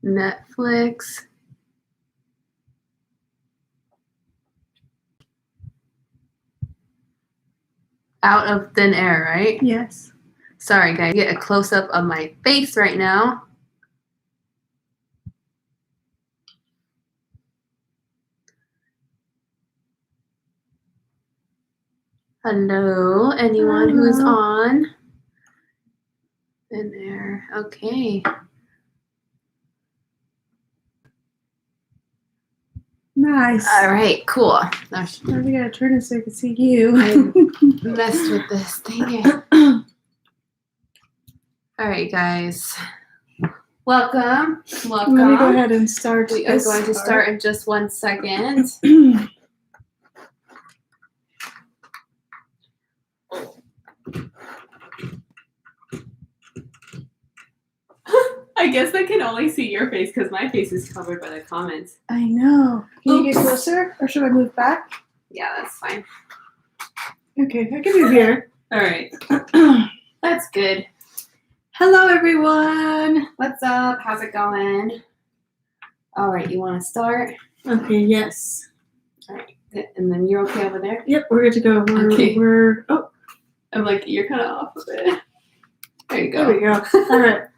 Netflix. Out of thin air, right? Yes. Sorry, guys. Get a close-up of my face right now. Hello, anyone who's on? Thin air. Okay. Nice. All right, cool. Now we gotta turn it so I can see you. I messed with this thing. All right, guys. Welcome. Let me go ahead and start. We are going to start in just 1 second. I guess I can only see your face because my face is covered by the comments. I know. Can you get closer, or should I move back? Yeah, that's fine. Okay, I can move here. All right. That's good. Hello, everyone. What's up? How's it going? All right, you want to start? Okay, yes. All right, good. And then you're okay over there? Yep, we're good to go. Oh. I'm like, you're kind of off of it. There you go. There we go. All right.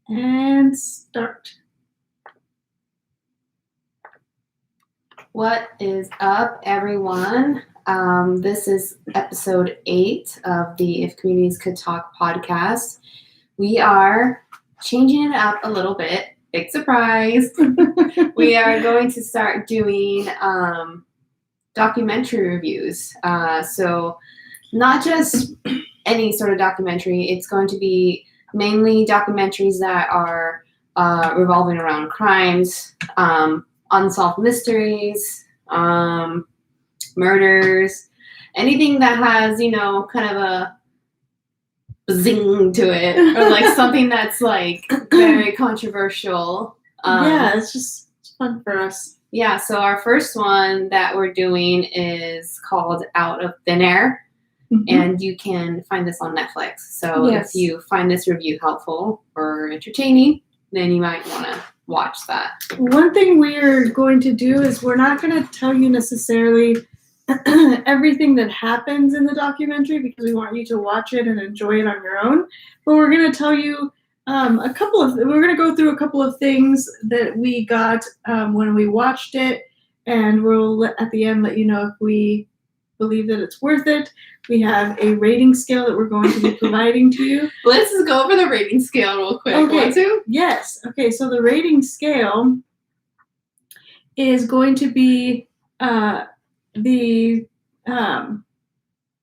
And start. What is up, everyone? This is episode 8 of the If Communities Could Talk podcast. We are changing it up a little bit. Big surprise. We are going to start doing documentary reviews. So not just any sort of documentary. It's going to be mainly documentaries that are revolving around crimes, unsolved mysteries, murders, anything that has, kind of a zing to it, or like something that's like very controversial. Yeah, it's fun for us. Yeah, so our first one that we're doing is called Out of Thin Air. Mm-hmm. And you can find this on Netflix. So If you find this review helpful or entertaining, then you might want to watch that. One thing we're going to do is we're not going to tell you necessarily everything that happens in the documentary because we want you to watch it and enjoy it on your own. But we're going to tell you we're going to go through a couple of things that we got when we watched it, and we'll at the end let you know if we believe that it's worth it. We have a rating scale that we're going to be providing to you. Let's just go over the rating scale real quick. Okay. Want to? Yes. Okay, so the rating scale is going to be the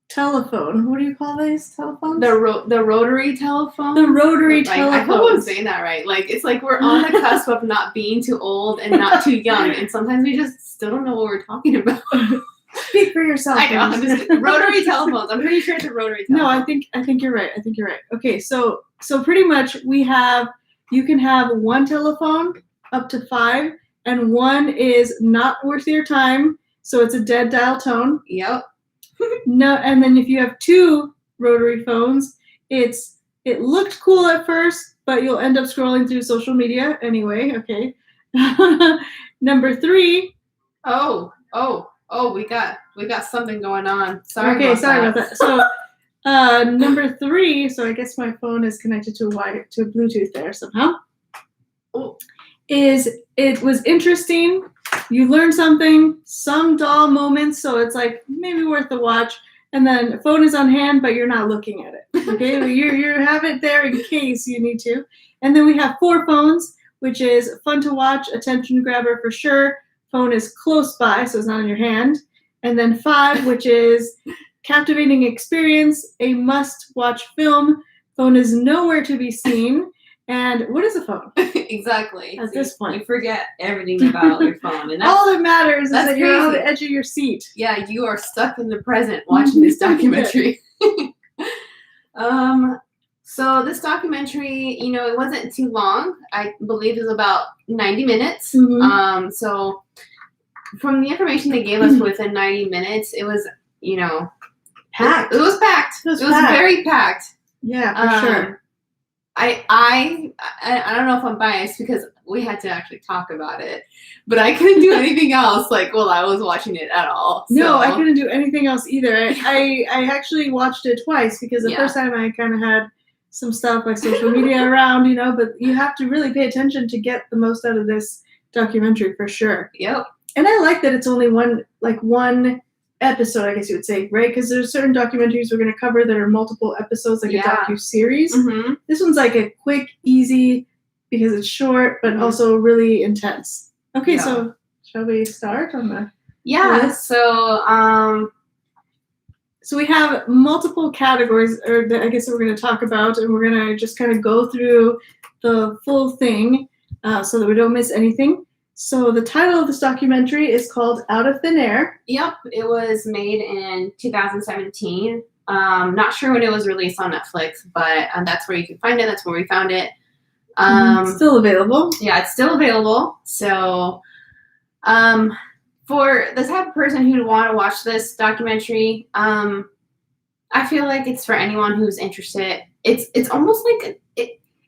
telephone. What do you call these telephones? The rotary telephone? The rotary telephone. I hope I'm saying that right. Like, it's like we're on the cusp of not being too old and not too young, and sometimes we just still don't know what we're talking about. Speak for yourself. I know. Rotary telephones. I'm pretty sure it's a rotary telephone. No, I think you're right. Okay, so pretty much you can have one telephone up to 5, and one is not worth your time, so it's a dead dial tone. Yep. No, and then if you have 2 rotary phones, it looked cool at first, but you'll end up scrolling through social media anyway. Okay. Number 3. Oh, we got something going on. Sorry about that. So, number 3. So I guess my phone is connected to a Bluetooth there somehow. Oh. It was interesting. You learned something. Some dull moments, so it's like maybe worth the watch. And then the phone is on hand, but you're not looking at it. Okay, you have it there in case you need to. And then we have 4 phones, which is fun to watch, attention grabber for sure. Phone is close by, so it's not in your hand. And then 5, which is captivating experience, a must-watch film. Phone is nowhere to be seen. And what is a phone? Exactly. At this point. You forget everything about your phone. And all that matters is that you're on crazy. the edge of your seat. Yeah, you are stuck in the present watching this documentary. So this documentary, it wasn't too long. I believe it was about 90 minutes. Mm-hmm. So from the information they gave us within 90 minutes, it was, packed. It was packed. It was very packed. Yeah, for sure. I don't know if I'm biased because we had to actually talk about it, but I couldn't do anything else like while I was watching it at all. So. No, I couldn't do anything else either. I actually watched it twice because the first time I kind of had some stuff like social media around, you know, but you have to really pay attention to get the most out of this documentary for sure. Yep. And I like that it's only one episode, I guess you would say, right? Because there's certain documentaries we're going to cover that are multiple episodes, like a docu-series. Mm-hmm. This one's like a quick, easy, because it's short, but also really intense. Okay, so shall we start on the list? So we have multiple categories, I guess we're going to talk about, and we're going to just kind of go through the full thing so that we don't miss anything. So the title of this documentary is called Out of Thin Air. Yep, it was made in 2017. Not sure when it was released on Netflix, but that's where you can find it. That's where we found it. It's still available. Yeah, it's still available. So for the type of person who'd want to watch this documentary, I feel like it's for anyone who's interested. It's almost like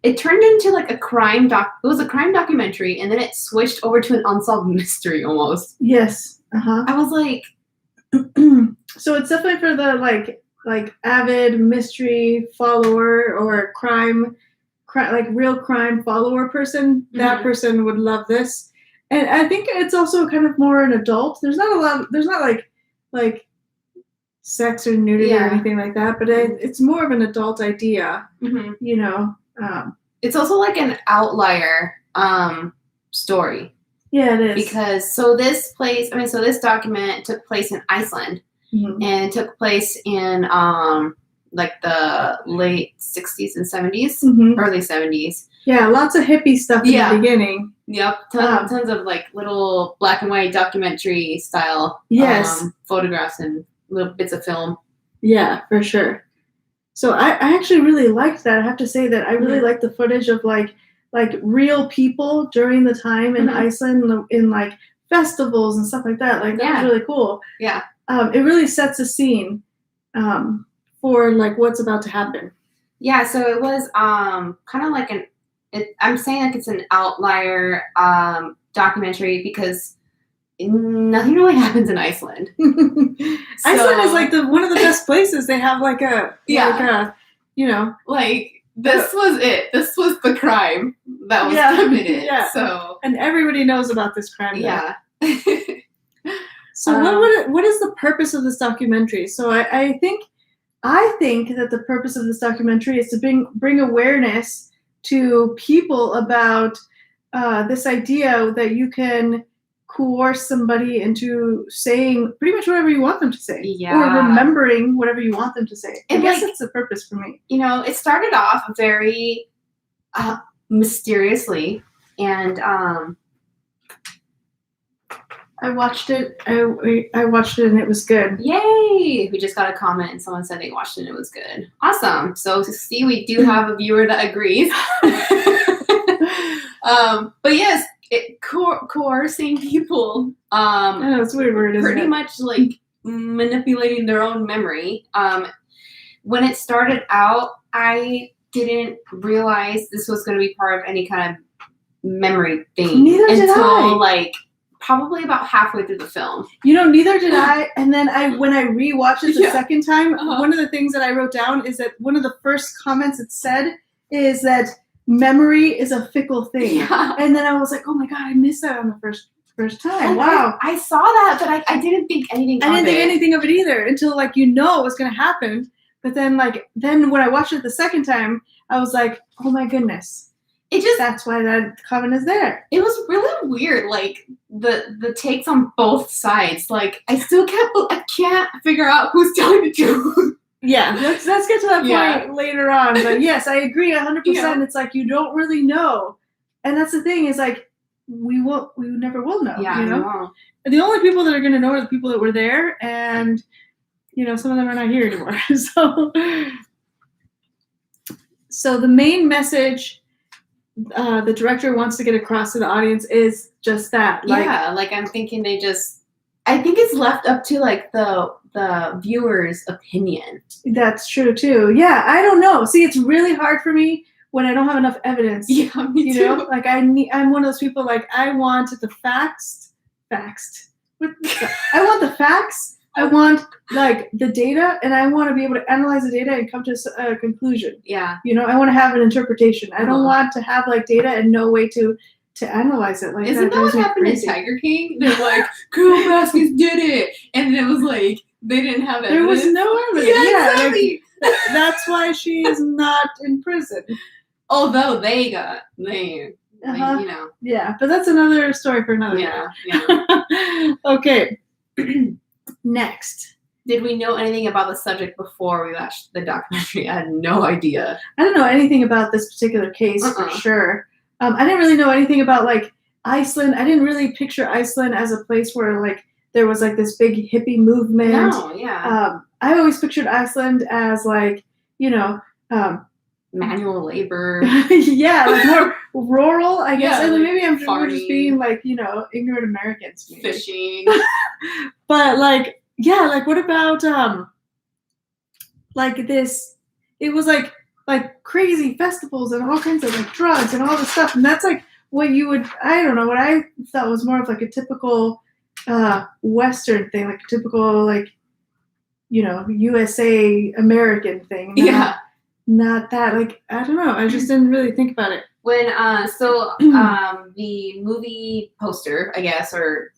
it turned into like a crime it was a crime documentary, and then it switched over to an unsolved mystery almost. Yes. I was like, so it's definitely for the like avid mystery follower or crime like real crime follower person. That person would love this. And I think it's also kind of more an adult. There's not like sex or nudity or anything like that, but it's more of an adult idea, you know. It's also like an outlier story. Yeah, it is. Because this document took place in Iceland, and it took place in like the late 60s and 70s, early 70s. Yeah, lots of hippie stuff in the beginning. Yep, tons of like little black and white documentary style photographs and little bits of film. Yeah, for sure. So I actually really liked that. I have to say that I really liked the footage of like real people during the time in Iceland in like festivals and stuff like that. Like that was really cool. Yeah. It really sets a scene for like what's about to happen. Yeah, so it was kind of like I'm saying like it's an outlier documentary because nothing really happens in Iceland. Iceland is like one of the best places. They have like a you know, like this was it. This was the crime that was committed. Yeah. So and everybody knows about this crime. Yeah. So what is the purpose of this documentary? So I think that the purpose of this documentary is to bring awareness to people about this idea that you can coerce somebody into saying pretty much whatever you want them to say, or remembering whatever you want them to say. I guess that's the purpose for me. You know, it started off very mysteriously, and I watched it. I watched it and it was good. Yay! We just got a comment and someone said they watched it and it was good. Awesome. So see, we do have a viewer that agrees. But yes, coercing people. I know, it's a weird word, isn't pretty it? much like manipulating their own memory. When it started out, I didn't realize this was going to be part of any kind of memory thing. Neither did I. Like probably about halfway through the film. You know, neither did I. And then when I rewatched it the second time, one of the things that I wrote down is that one of the first comments it said is that memory is a fickle thing. Yeah. And then I was like, oh my God, I missed that on the first time. And wow. I saw that, but I didn't think anything of it. I didn't think anything of it either until like it was going to happen. But then when I watched it the second time, I was like, oh my goodness. That's why that comment is there. It was really weird, like the takes on both sides. Like I can't figure out who's telling the truth. Yeah, let's get to that point later on. But yes, I agree 100%. Yeah. It's like you don't really know, and that's the thing is like we never will know. Yeah, you know? The only people that are going to know are the people that were there, and you know some of them are not here anymore. So the main message the director wants to get across to the audience is just that. Like I'm thinking I think it's left up to like the viewer's opinion. That's true too. Yeah, I don't know. See, it's really hard for me when I don't have enough evidence. Yeah, me You too. know, like I'm one of those people, like, I want the facts. I want the facts. I want, like, the data, and I want to be able to analyze the data and come to a conclusion. Yeah. You know, I want to have an interpretation. I don't Uh-huh. want to have, like, data and no way to analyze it. Like, Isn't that what drives me happened crazy. in Tiger King? They're like, Carol Baskins did it, and it was like they didn't have evidence. There was no evidence. Yeah, exactly. Like, that's why she is not in prison. Although they got you know. Yeah, but that's another story for another Yeah. day. Okay. Next. Did we know anything about the subject before we watched the documentary? I had no idea. I don't know anything about this particular case for sure. I didn't really know anything about, like, Iceland. I didn't really picture Iceland as a place where, like, there was, like, this big hippie movement. No, yeah. I always pictured Iceland as, like, you know, manual labor. Yeah, like more rural, I guess. Yeah, and like maybe we're just farming. being, like, you know, ignorant Americans. Maybe. Fishing. But, like, yeah, like, what about like this? It was like crazy festivals and all kinds of, like, drugs and all this stuff, and that's like what you would, I don't know, what I thought was more of like a typical Western thing, like a typical, like, you know, USA American thing. Yeah. Not that, like, I don't know. I just didn't really think about it. When the movie poster, I guess, or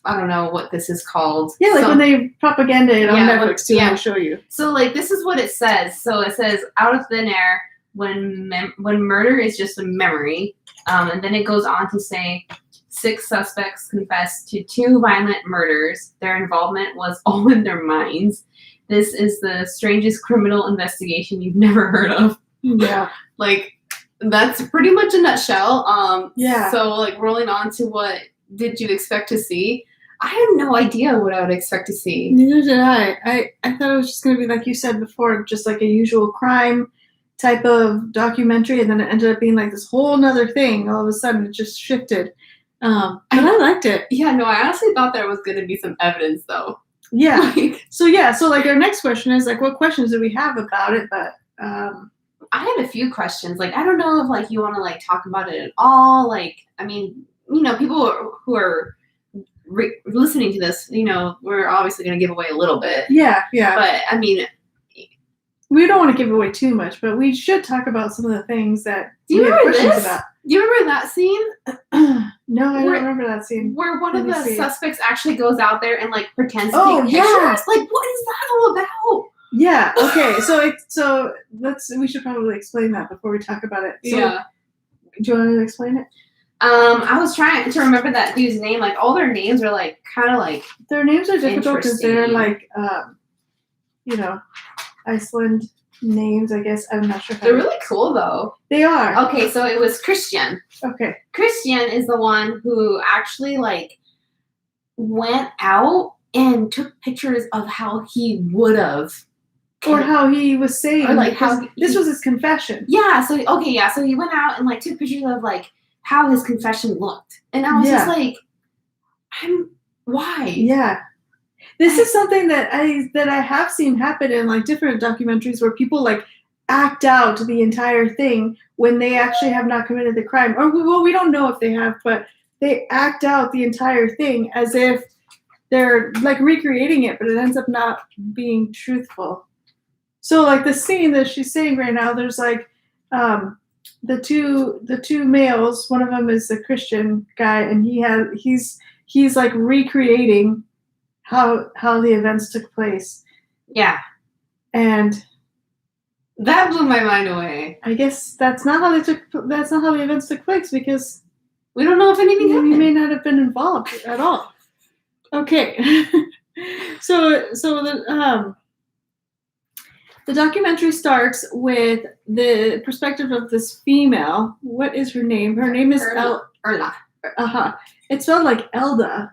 I don't know what this is called. Yeah, like when they propaganda it on Netflix too, yeah. they show you. So, like, this is what it says. So it says, out of thin air, when murder is just a memory, and then it goes on to say, 6 suspects confessed to 2 violent murders. Their involvement was all in their minds. This is the strangest criminal investigation you've never heard of. Yeah. Like, that's pretty much a nutshell. Yeah. So, like, rolling on to what did you expect to see? I had no idea what I would expect to see. Neither did I. I thought it was just going to be, like you said before, just like a usual crime type of documentary, and then it ended up being like this whole nother thing. All of a sudden, it just shifted. And I liked it. Yeah, no, I honestly thought there was going to be some evidence, though. Yeah. So like our next question is, like, what questions do we have about it? But I had a few questions. Like, I don't know if, like, you want to, like, talk about it at all. Like, I mean, you know, people who are listening to this, you know, we're obviously going to give away a little bit. Yeah. But, I mean, we don't want to give away too much, but we should talk about some of the things that do you remember questions this? about. Do you remember that scene? No, I don't remember that scene. Where one of the suspects actually goes out there and, like, pretends to take yeah. pictures? Like, what is that all about? Yeah. Okay. So we should probably explain that before we talk about it. So, yeah. Do you want to explain it? I was trying to remember that dude's name. Like, all their names are, like, kind of like, their names are difficult because they're, like, you know, Iceland names, I guess. I'm not sure. They're really cool, though. They are. Okay, so it was Christian. Okay. Christian is the one who actually, like, went out and took pictures of how he would have. Or how he was saying. Or, like, how this was his confession. Yeah, so he went out and, like, took pictures of, like, how his confession looked. And I was just like, why? Yeah. This is something that I have seen happen in, like, different documentaries where people, like, act out the entire thing when they actually have not committed the crime. Or, well, we don't know if they have, but they act out the entire thing as if they're, like, recreating it, but it ends up not being truthful. So, like, the scene that she's saying right now, there's, like, the two males. One of them is a Christian guy, and he's like recreating how the events took place. Yeah. And that blew my mind away. I guess that's not how the events took place, because we don't know if anything happened. He may not have been involved at all. Okay. So the documentary starts with the perspective of this female. What is her name? Her name is Erla. It's spelled like Elda,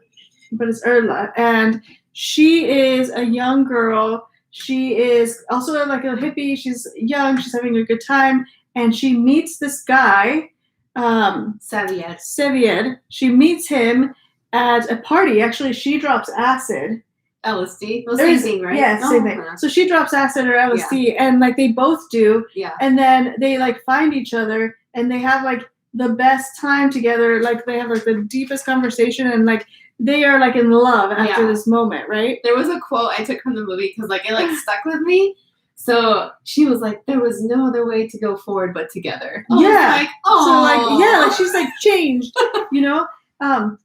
but it's Erla. And she is a young girl. She is also, like, a hippie. She's young. She's having a good time. And she meets this guy, Sevied. She meets him at a party. Actually, she drops acid LSD. Well, same thing, right? Yeah, same thing. So she drops acid or LSD, and like they both do. Yeah. And then they like find each other, and they have like the best time together. Like they have like the deepest conversation, and like they are like in love after this moment, right? There was a quote I took from the movie because like it like stuck with me. So she was like, "There was no other way to go forward but together." Like, oh, so like she's like changed, you know.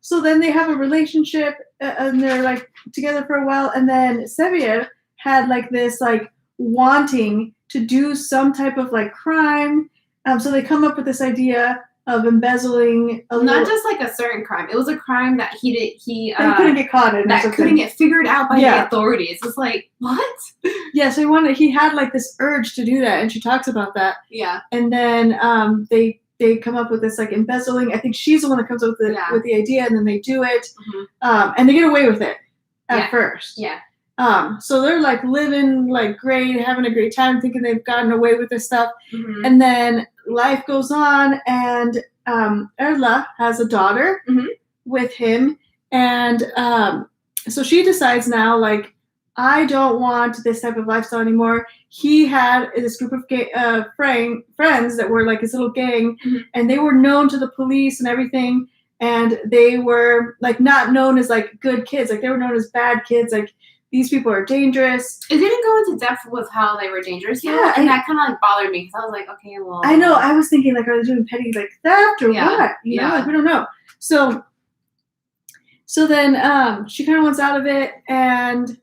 So then they have a relationship, and they're like together for a while, and then Sevier had like this like wanting to do some type of like crime. So they come up with this idea of embezzling not just like a certain crime. It was a crime that he couldn't get caught in. That couldn't get figured out by the authorities. It's like, what? Yeah, so he had like this urge to do that, and she talks about that. Yeah. And then they come up with this like embezzling. I think she's the one that comes up with the idea, and then they do it. Mm-hmm. And they get away with it at first. Yeah. So they're like living like great, having a great time, thinking they've gotten away with this stuff. Mm-hmm. And then life goes on, and Erla has a daughter with him, and so she decides now, like, I don't want this type of lifestyle anymore. He had this group of friends that were like his little gang, and they were known to the police and everything, and they were like not known as like good kids, like they were known as bad kids, like these people are dangerous. It didn't go into depth with how they were dangerous. Yeah, and that kind of like bothered me because I was like, okay, well. I know. I was thinking like, are they doing petty like theft or what? You know, like we don't know. So then she kind of wants out of it, and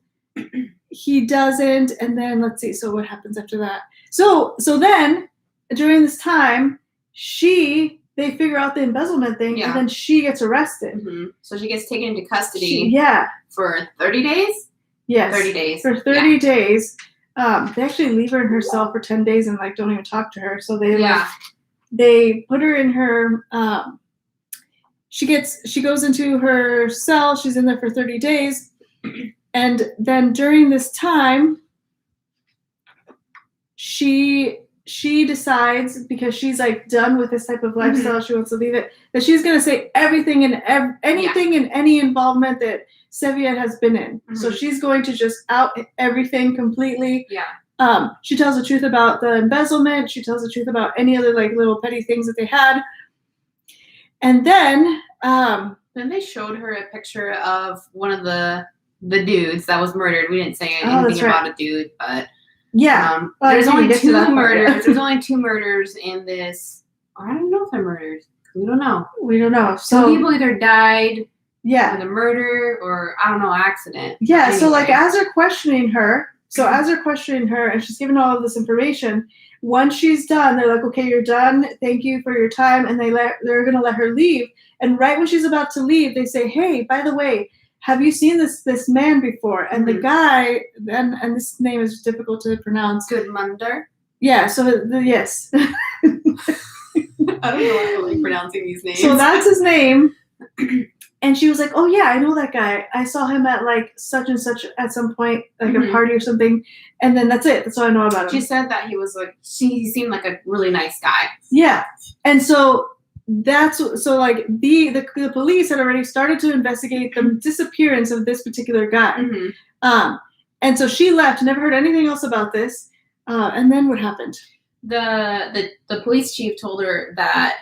he doesn't. And then let's see. So what happens after that? So then during this time, they figure out the embezzlement thing, and then she gets arrested. So she gets taken into custody. For 30 days. Yes. 30 days. For 30 days. They actually leave her in her cell for 10 days and like don't even talk to her. So they put her in her she goes into her cell, she's in there for 30 days. And then during this time, she decides, because she's like done with this type of lifestyle, she wants to leave it, that she's going to say everything and anything and any involvement that Sevier has been in. So she's going to just out everything completely. She tells the truth about the embezzlement. She tells the truth about any other like little petty things that they had. And then they showed her a picture of one of the dudes that was murdered. We didn't say anything about a dude, but there's only 2 murders. There's only 2 murders in this. I don't know if they're murders. We don't know. So people either died in a murder or I don't know, accident. Yeah. Anyway. So like as they're questioning her, and she's given all of this information, once she's done, they're like, okay, you're done. Thank you for your time. And they're going to let her leave. And right when she's about to leave, they say, hey, by the way, have you seen this man before? And the guy, and this name is difficult to pronounce. Gudmundur? Yeah, so yes. I don't know why I like pronouncing these names. So that's his name. And she was like, oh yeah, I know that guy. I saw him at like such and such at some point, like a party or something. And then that's it. That's all I know about him. She said that he seemed like a really nice guy. Yeah. And so like the police had already started to investigate the disappearance of this particular guy. And so she left, never heard anything else about this. And then what happened? The police chief told her that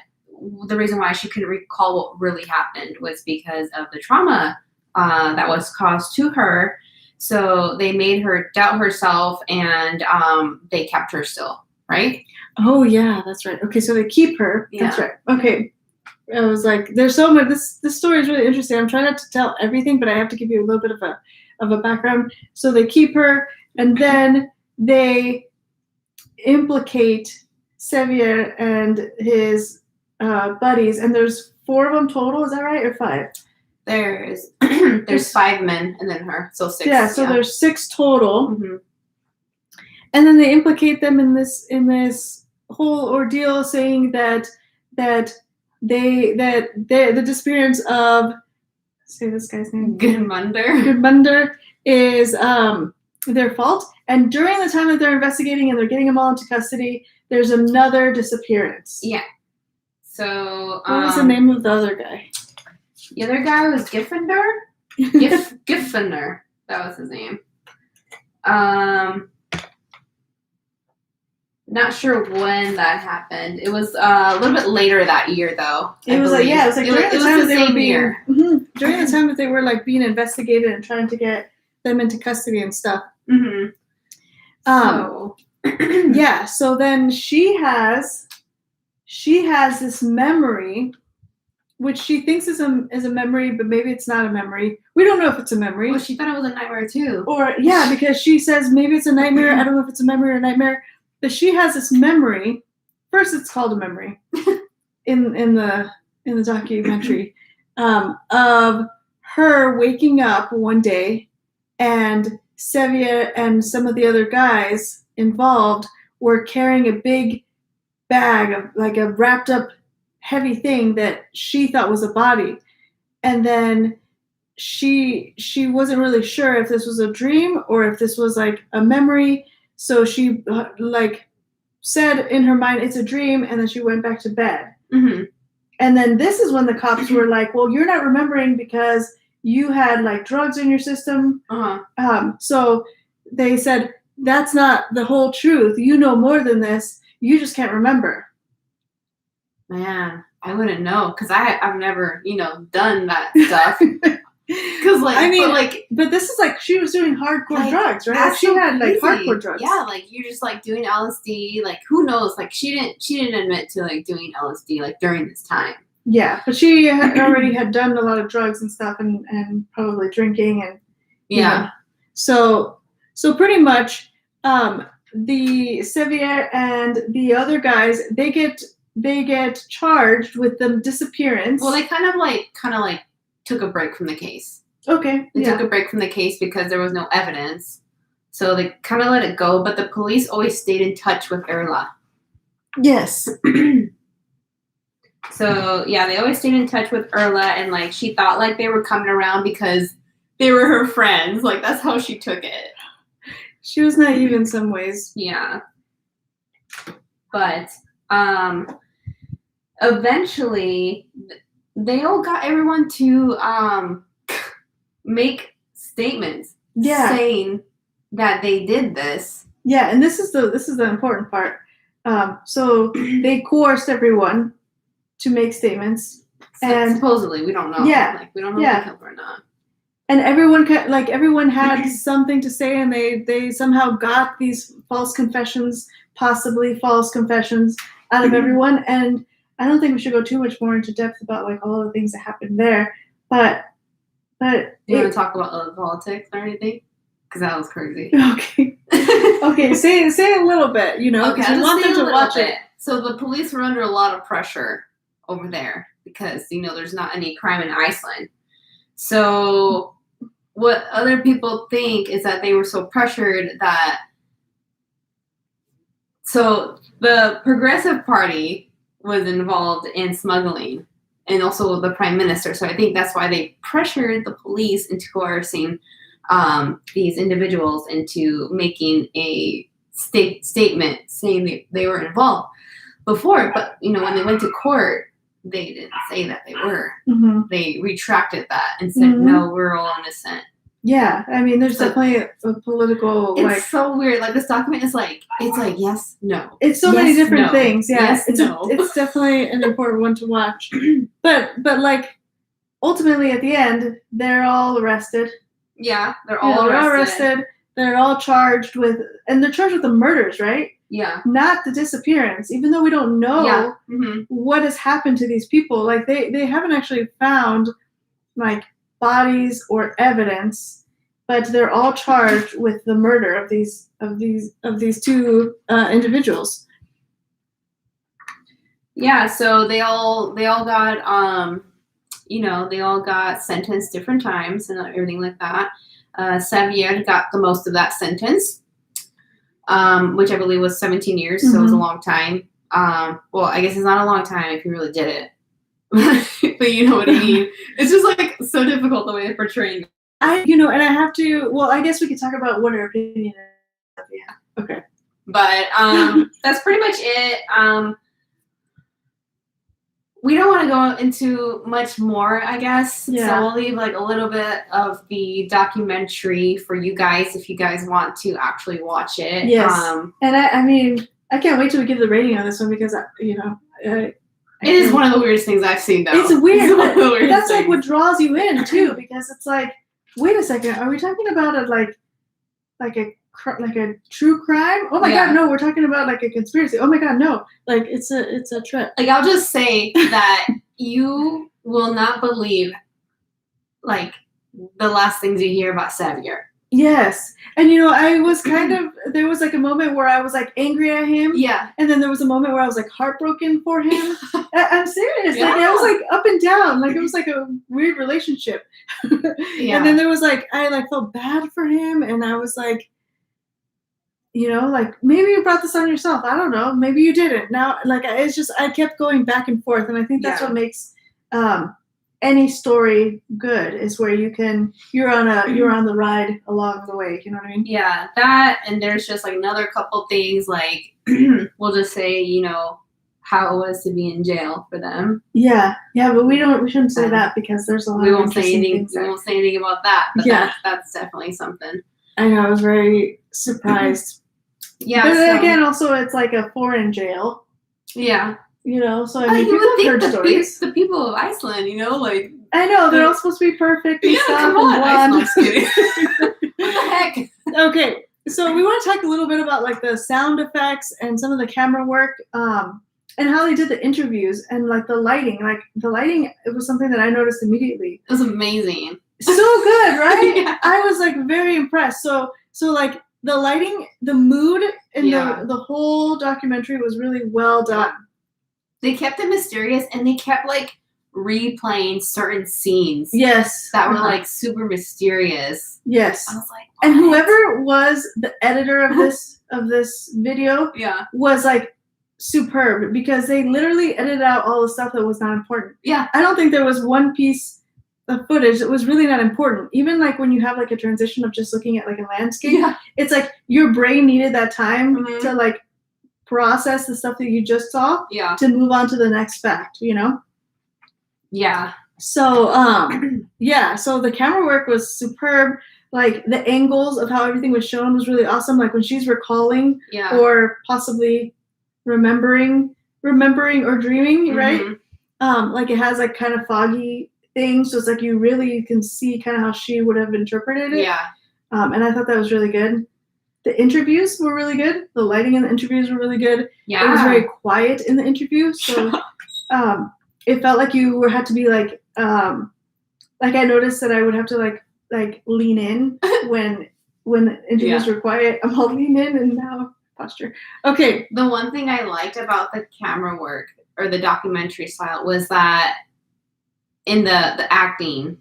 the reason why she couldn't recall what really happened was because of the trauma that was caused to her. So they made her doubt herself, and they kept her still, right? Oh yeah, that's right. Okay, so they keep her. Yeah. That's right. Okay. I was like, there's so much. This story is really interesting. I'm trying not to tell everything, but I have to give you a little bit of a background. So they keep her, and then they implicate Sevier and his buddies, and there's 4 of them total. Is that right, or 5? There's 5 men and then her, so 6. Yeah, so there's 6 total, and then they implicate them in this whole ordeal, saying that the disappearance of, say this guy's name, Gudmundur is their fault. And during the time that they're investigating and they're getting them all into custody, there's another disappearance. Yeah. So what was the name of the other guy? The other guy was Giffender. Giffender. That was his name. Not sure when that happened. It was a little bit later that year, though. It was during the time that they were being during the time that they were like being investigated and trying to get them into custody and stuff. Mm-hmm. Yeah. So then she has this memory, which she thinks is a memory, but maybe it's not a memory. We don't know if it's a memory. Well, she thought it was a nightmare too. Or yeah, because she says maybe it's a nightmare. I don't know if it's a memory or a nightmare. But she has this memory. First, it's called a memory in the documentary of her waking up one day, and Sevier and some of the other guys involved were carrying a big bag of like a wrapped up heavy thing that she thought was a body, and then she wasn't really sure if this was a dream or if this was like a memory. So she like said in her mind, it's a dream, and then she went back to bed. Mm-hmm. And then this is when the cops were like, well, you're not remembering because you had like drugs in your system. Uh-huh. So they said, that's not the whole truth. You know more than this. You just can't remember. Man, I wouldn't know because I've never, done that stuff. Because but this is like she was doing hardcore drugs, right? That's she had crazy. Like hardcore drugs. Yeah, like you're just like doing LSD. Like who knows? Like she didn't admit to like doing LSD like during this time. Yeah, but she already had done a lot of drugs and stuff, and probably drinking and yeah. So pretty much, the Sevier and the other guys they get charged with the disappearance. Well, they kind of like took a break from the case. Okay. They took a break from the case because there was no evidence. So they kind of let it go, but the police always stayed in touch with Erla. Yes. So, yeah, they always stayed in touch with Erla, and, like, she thought, like, they were coming around because they were her friends. Like, that's how she took it. She was naive in some ways. Yeah. But, eventually, they all got everyone to make statements saying that they did this. Yeah, and this is the important part. So they coerced everyone to make statements, and supposedly we don't know. Yeah, like we don't know if they killed her or not. And everyone had something to say, and they somehow got these possibly false confessions out of everyone. And I don't think we should go too much more into depth about like all the things that happened there. But you want to talk about politics or anything? Because that was crazy. Okay. Okay. Say a little bit. Because we want them to watch it. So the police were under a lot of pressure over there because there's not any crime in Iceland. So what other people think is that they were so pressured that. So the Progressive Party was involved in smuggling, and also the Prime Minister. So I think that's why they pressured the police into coercing these individuals into making a statement saying they were involved before. But when they went to court, they didn't say that they were. Mm-hmm. They retracted that and said, no, we're all innocent. Yeah, I mean, there's definitely a political. It's so weird. Like this document is like, it's like yes, no. It's so many different things. Yeah, yes, it's definitely an important one to watch. But like, ultimately at the end, they're all arrested. Yeah, they're all arrested. They're all charged with, and they're charged with the murders, right? Yeah. Not the disappearance, even though we don't know what has happened to these people. Like they haven't actually found like bodies or evidence, but they're all charged with the murder of these two individuals. Yeah, so they all got they all got sentenced different times and everything like that. Sevier got the most of that sentence, which I believe was 17 years, so it was a long time. Well, I guess it's not a long time if you really did it. But you know what I mean? It's just like so difficult the way they're portraying it. And I have to, well, I guess we could talk about what our opinion is. Yeah. Okay. But that's pretty much it. we don't want to go into much more, I guess. Yeah. So we'll leave like a little bit of the documentary for you guys if you guys want to actually watch it. Yes. And I mean, I can't wait till we give the rating on this one because it is one of the weirdest things I've seen, though. It's weird. It's one of the weirdest that's things. like what draws you in too, because it's like, wait a second, are we talking about a true crime? Oh my Yeah. god, no, we're talking about like a conspiracy. Oh my god, no, like it's a trip. Like, I'll just say that you will not believe like the last things you hear about Xavier. Yes, and I was there was like a moment where I was like angry at him. Yeah. And then there was a moment where I was like heartbroken for him. I'm serious. Yeah. Like I was like up and down. Like it was like a weird relationship. Yeah. And then there was like I like felt bad for him, and I was like, like maybe you brought this on yourself. I don't know. Maybe you didn't. Now, like it's just I kept going back and forth, and I think that's what makes any story good is where you're on the ride along the way. You know what I mean? Yeah, that, and there's just like another couple things like we'll just say how it was to be in jail for them. Yeah, but we shouldn't say that because there's a lot. We of won't say anything. things We won't say anything about that. But Yeah. that's definitely something. I know. I was very surprised. Yeah, but then so- again, also it's like a foreign jail. Yeah. So I mean, people have heard stories. The people of Iceland, like I know they're all supposed to be perfect and yeah, stuff come and on, blonde. I'm just kidding. What the heck? Okay, so we want to talk a little bit about like the sound effects and some of the camera work, and how they did the interviews and like the lighting. Like the lighting, it was something that I noticed immediately. It was amazing. So good, right? Yeah. I was like very impressed. So like the lighting, the mood, and the whole documentary was really well done. They kept it mysterious, and they kept like replaying certain scenes. Yes, that were like super mysterious. Yes, I was like, and what? whoever was the editor of this video, was like superb because they literally edited out all the stuff that was not important. Yeah, I don't think there was one piece of footage that was really not important. Even like when you have like a transition of just looking at like a landscape, it's like your brain needed that time to like process the stuff that you just saw to move on to the next fact, Yeah. So so the camera work was superb. Like the angles of how everything was shown was really awesome. Like when she's recalling or possibly remembering or dreaming, right? Like it has like kind of foggy things, so it's like you can see kind of how she would have interpreted it. Yeah. And I thought that was really good. The interviews were really good. The lighting in the interviews were really good. Yeah. It was very quiet in the interview, so it felt like you had to be like I noticed that I would have to like lean in when the interviews were quiet. I'm all lean in and now posture. Okay. The one thing I liked about the camera work or the documentary style was that in the acting,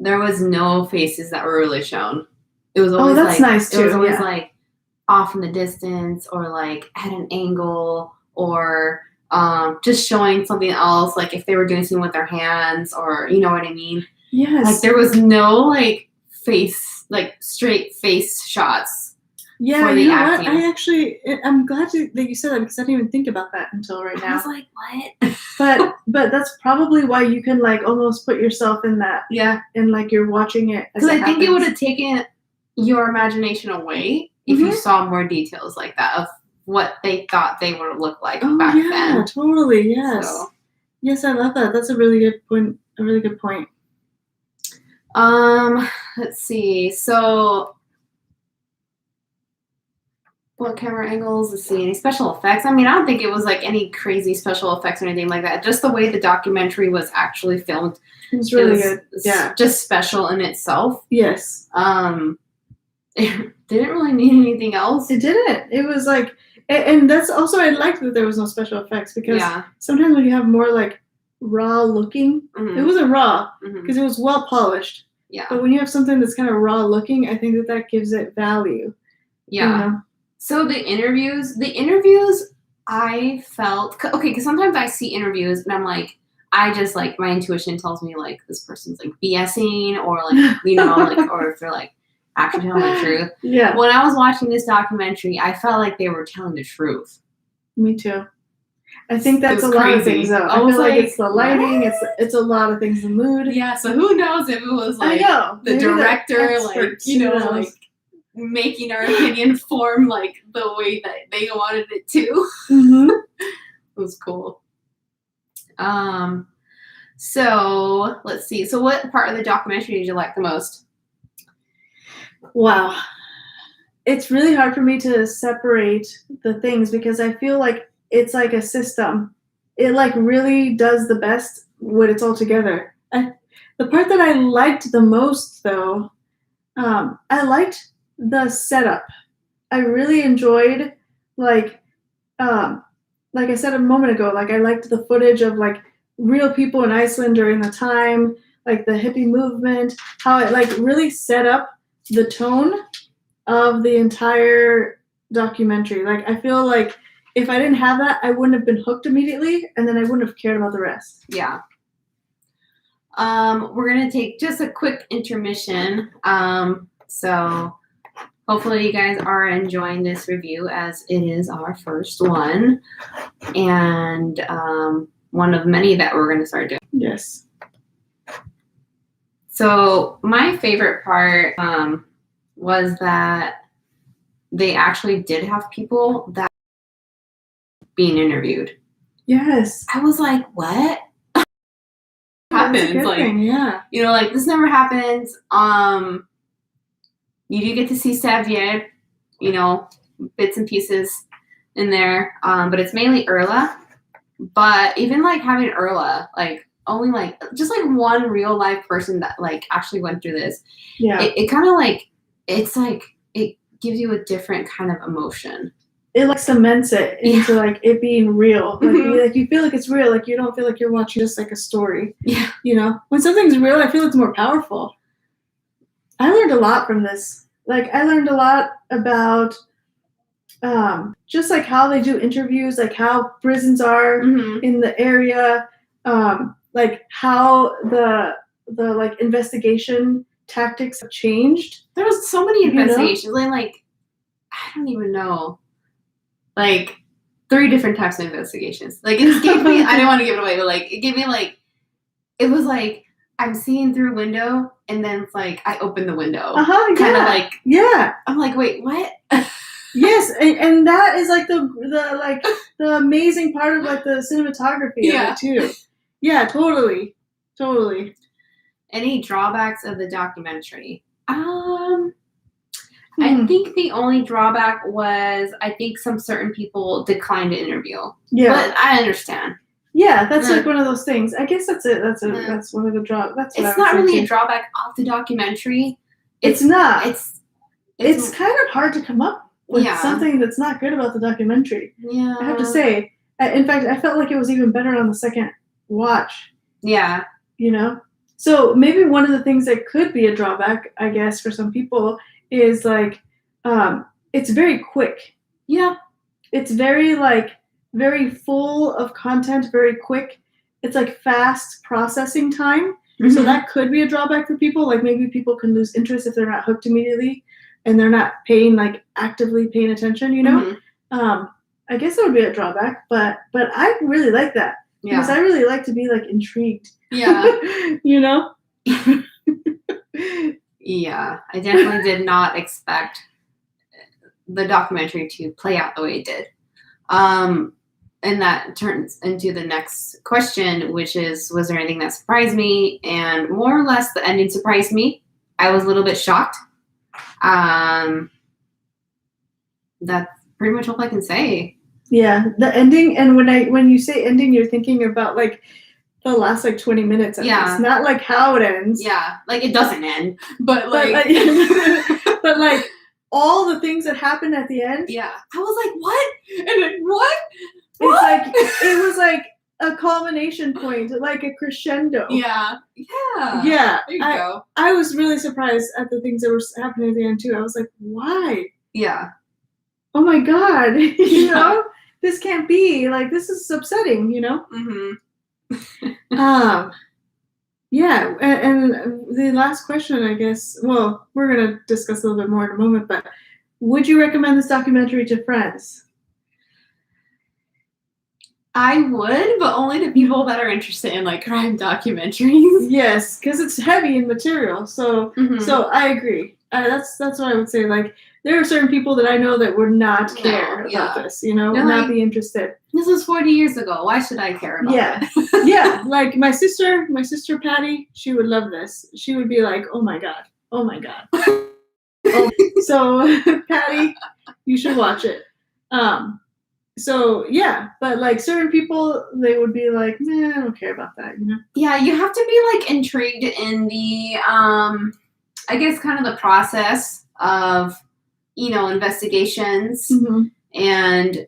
there was no faces that were really shown. It was always that's nice too. It was always like off in the distance or like at an angle or just showing something else, like if they were doing something with their hands or you know what I mean. Yes. Like there was no like straight face shots. Yeah, you know what? I'm glad that you said that because I didn't even think about that until right now. I was like, what? but that's probably why you can like almost put yourself in that. Yeah. And like you're watching it. Because I think it would have taken your imagination away if you saw more details like that of what they thought they would look like back then. Yeah, totally. Yes. So. Yes, I love that. That's a really good point. Let's see. So what camera angles? Let's see. Any special effects? I mean, I don't think it was like any crazy special effects or anything like that. Just the way the documentary was actually filmed. It was really good. Yeah. Just special in itself. Yes. It didn't really need anything else. It didn't. It was like, and that's also, I liked that there was no special effects because sometimes when you have more like raw looking, it wasn't raw because it was well polished. Yeah. But when you have something that's kind of raw looking, I think that gives it value. Yeah. So the interviews, I felt, okay, because sometimes I see interviews and I'm like, I just like, my intuition tells me like this person's like BSing or like, like, or if they're like actually telling the truth. Yeah. When I was watching this documentary, I felt like they were telling the truth. Me too. I think that's a was lot of crazy. things though. I I was feel like like, it's the lighting, it's a lot of things, the mood. Yeah, so who knows if it was like I know. the maybe director, like, experts, you know, who knows? like making our opinion form like the way that they wanted it to. Mhm. It was cool. So let's see. So what part of the documentary did you like the most? Wow. It's really hard for me to separate the things because I feel like it's like a system. It like really does the best when it's all together. The part that I liked the most though, I liked the setup. I really enjoyed like I said a moment ago, like I liked the footage of like real people in Iceland during the time, like the hippie movement, how it like really set up the tone of the entire documentary. Like I feel like if I didn't have that, I wouldn't have been hooked immediately, and then I wouldn't have cared about the rest. Yeah. We're gonna take just a quick intermission. So hopefully you guys are enjoying this review as it is our first one, and one of many that we're gonna start doing. Yes. So my favorite part was that they actually did have people that being interviewed. Yes. I was like, what? That's a Happens good like thing, yeah. you know, like this never happens. You do get to see Xavier, you know, bits and pieces in there, but it's mainly Erla. But even like having Erla, like only like just like one real life person that like actually went through this, Yeah. it kind of like it's like it gives you a different kind of emotion. It like cements it into like it being real. Like you feel like it's real. Like you don't feel like you're watching just like a story. Yeah. You know, when something's real, I feel it's more powerful. I learned a lot from this. Like I learned a lot about just like how they do interviews, like how prisons are in the area, like how the like investigation tactics have changed. There was so many You know? investigations, and like I don't even know, like 3 different types of investigations. Like it just gave me, I didn't want to give it away, but like it gave me like, it was like I'm seeing through a window, and then it's like I open the window, kind of like I'm like, wait, what? Yes, and that is like the amazing part of like the cinematography of it too. Yeah, totally. Any drawbacks of the documentary? I think the only drawback was I think some certain people declined to interview. Yeah, but I understand. Yeah, that's like one of those things. I guess that's it. That's one of the drawbacks. It's not really a drawback of the documentary. It's not. It's kind of hard to come up with something that's not good about the documentary. Yeah, I have to say. In fact, I felt like it was even better on the second watch. Yeah. You know? So maybe one of the things that could be a drawback, I guess, for some people is like, it's very quick. Yeah. It's very very full of content, very quick. It's like fast processing time. Mm-hmm. So that could be a drawback for people. Like maybe people can lose interest if they're not hooked immediately and they're not actively paying attention, you know? Mm-hmm. I guess that would be a drawback, but I really like that. Yeah. Because I really like to be like intrigued. Yeah. You know? Yeah. I definitely did not expect the documentary to play out the way it did. And that turns into the next question, which is, was there anything that surprised me? And more or less the ending surprised me. I was a little bit shocked. That's pretty much all I can say. Yeah, the ending, and when you say ending, you're thinking about like the last like 20 minutes at least, not like how it ends. Yeah, like it doesn't end, but but like all the things that happen at the end. Yeah, I was like, what? And like, what? It's like it was like a culmination point, like a crescendo. Yeah. There you go. I was really surprised at the things that were happening at the end too. I was like, why? Yeah. Oh my God, you know, this can't be, like, this is upsetting, you know? Mm-hmm. Yeah, and the last question, I guess, well, we're going to discuss a little bit more in a moment, but would you recommend this documentary to friends? I would, but only to people that are interested in like crime documentaries. Yes, because it's heavy in material. So Mhm. so I agree. That's what I would say. Like there are certain people that I know that would not care No, about yeah. this. You know, They're not like, be interested. This was 40 years ago. Why should I care about Yeah. it? Yeah, like my sister Patty, she would love this. She would be like, "Oh my god, oh my god." Oh, so Patty, you should watch it. So yeah, but like certain people, they would be like, "Nah, I don't care about that," you know. Yeah, you have to be like intrigued in the I guess kind of the process of, investigations Mm-hmm. and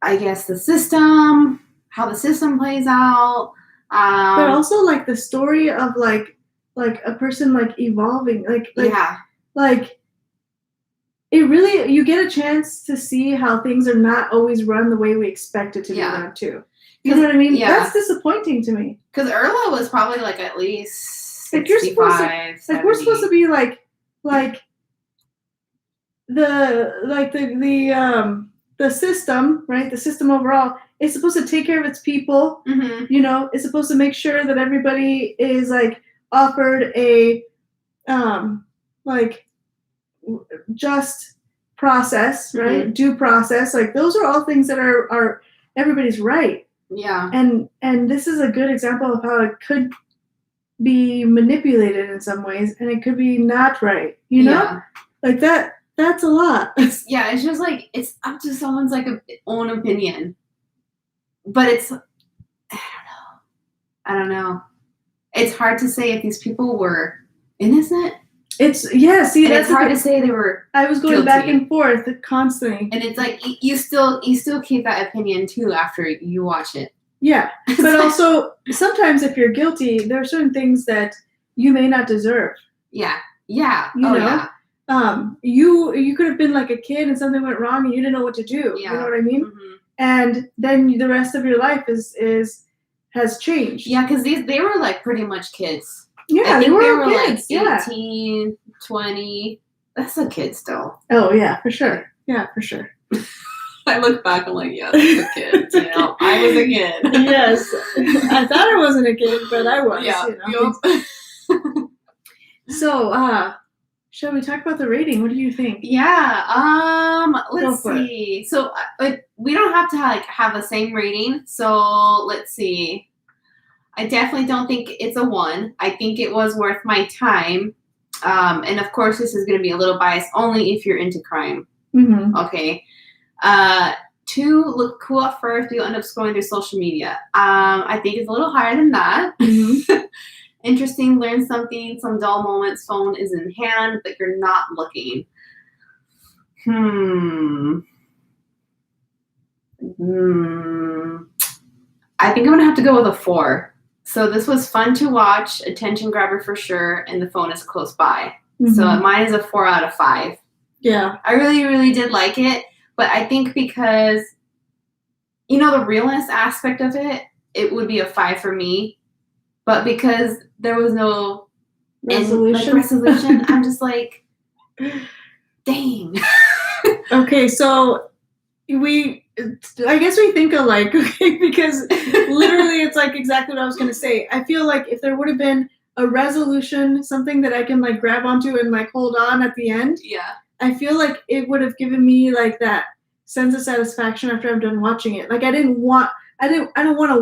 I guess the system, how the system plays out. But also like the story of like a person like evolving, Yeah. like it really, you get a chance to see how things are not always run the way we expect it to be Yeah. run too. You know what I mean? Yeah. That's disappointing to me. Because Erla was probably like at least Like you're supposed to, 65, like we're supposed to 70. be like the system, right? The system overall is supposed to take care of its people. Mhm. You know, it's supposed to make sure that everybody is like offered a like just process, right? Mhm. Due process. Like those are all things that are everybody's right. Yeah. And this is a good example of how it could be manipulated in some ways, and it could be not right. You know, Yeah. like that's a lot. It's just like it's up to someone's like own opinion. But it's I don't know. It's hard to say if these people were innocent. See, And that's it's hard to say they were I was going guilty. back and forth constantly. And it's like you still keep that opinion too after you watch it. Yeah. But also sometimes if you're guilty, there are certain things that you may not deserve. Yeah. Yeah. You know? Yeah. You could have been like a kid and something went wrong and you didn't know what to do. Yeah. You know what I mean? Mm-hmm. And then the rest of your life has changed. Yeah, because they were like pretty much kids. Yeah, I think they were like kids. 18, 20. That's a kid still. Oh yeah, for sure. Yeah, for sure. I look back, I'm like, yeah, that's a kid. You know, I was a kid. Yes. I thought I wasn't a kid, but I was. Yeah. You know? So, shall we talk about the rating? What do you think? Yeah. Let's see. So we don't have to like have the same rating. So let's see. I definitely don't think it's a 1. I think it was worth my time. And of course, this is going to be a little biased only if you're into crime. Mm-hmm. Okay. 2, look cool at first. You'll end up scrolling through social media. I think it's a little higher than that. Mm-hmm. Interesting, learn something, some dull moments, phone is in hand, but you're not looking. I think I'm going to have to go with a 4. So this was fun to watch, attention grabber for sure, and the phone is close by. Mm-hmm. So mine is a 4 out of 5. Yeah. I really, really did like it, but I think because, the realness aspect of it, it would be a 5 for me. But because there was no resolution, I'm just like, dang. Okay, so I guess we think alike, okay? Because literally it's like exactly what I was going to say. I feel like if there would have been a resolution, something that I can like grab onto and like hold on at the end. Yeah. I feel like it would have given me like that sense of satisfaction after I'm done watching it. Like I don't want to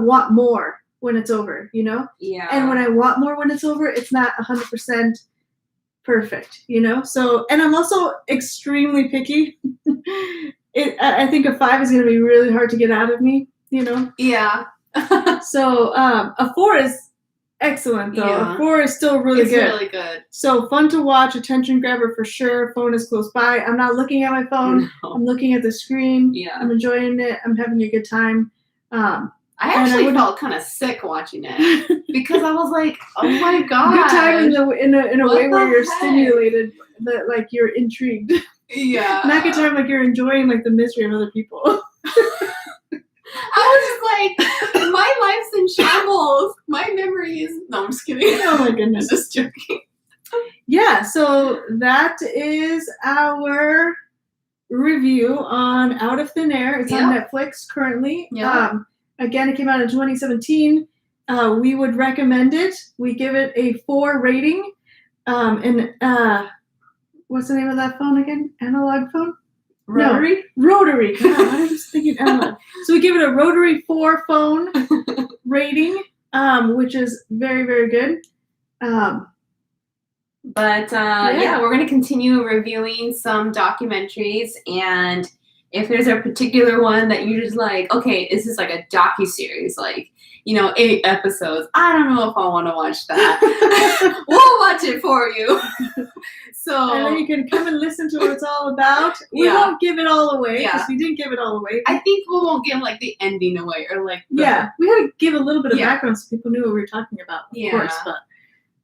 want more when it's over, you know? Yeah. And when I want more when it's over, it's not 100% perfect, you know? So, and I'm also extremely picky. I think a 5 is going to be really hard to get out of me, you know? Yeah. So, a 4 is excellent, though. Yeah. A 4 is still really good. It's really good. So, fun to watch, attention grabber for sure. Phone is close by. I'm not looking at my phone. No. I'm looking at the screen. Yeah. I'm enjoying it. I'm having a good time. I actually felt kind of sick watching it because I was like, "Oh my god!" Good time in a way where you're stimulated, that like you're intrigued. Yeah. Not good time like you're enjoying like the misery of other people. I was just like, my life's in shambles. My memories. No, I'm just kidding. Oh my goodness, I'm just joking. Yeah. So that is our review on Out of Thin Air. It's on Netflix currently. Yeah. Again, it came out in 2017. We would recommend it. We give it a 4 rating. What's the name of that phone again? Analog phone? Rotary? No, rotary. God, I was thinking analog. So we give it a rotary 4 phone rating, which is very, very good. But we're going to continue reviewing some documentaries, and if there's a particular one that you're just like, okay, this is like a docuseries, like, 8 episodes. I don't know if I want to watch that. We'll watch it for you. And then you can come and listen to what it's all about. We won't give it all away because we didn't give it all away. I think we won't give like the ending away or like we had to give a little bit of background so people knew what we were talking about, of course.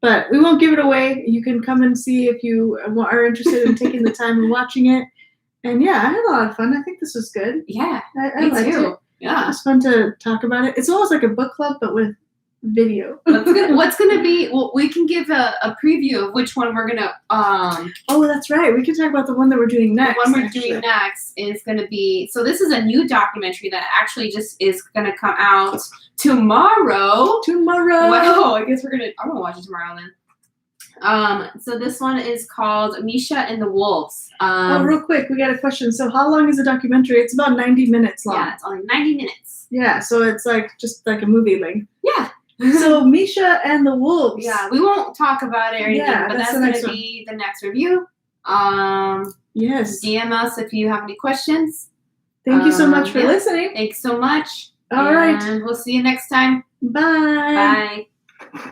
But we won't give it away. You can come and see if you are interested in taking the time and watching it. And I had a lot of fun. I think this was good. Yeah, I liked it. Yeah, it was fun to talk about it. It's almost like a book club, but with video. What's gonna be? Well, we can give a preview of which one we're gonna. Oh, that's right. We can talk about the one that we're doing next. The one we're doing next is gonna be. So this is a new documentary that actually just is gonna come out tomorrow. Wow. I guess I'm gonna watch it tomorrow then. So this one is called Misha and the Wolves. Real quick, we got a question. So how long is the documentary? It's about 90 minutes long. Yeah, it's only 90 minutes. Yeah, so it's just like a movie length. Yeah. So Misha and the Wolves. Yeah, we won't talk about it or anything, but that's going to be the next review. Yes. DM us if you have any questions. Thank you so much for listening. Thanks so much. All right. And we'll see you next time. Bye. Bye.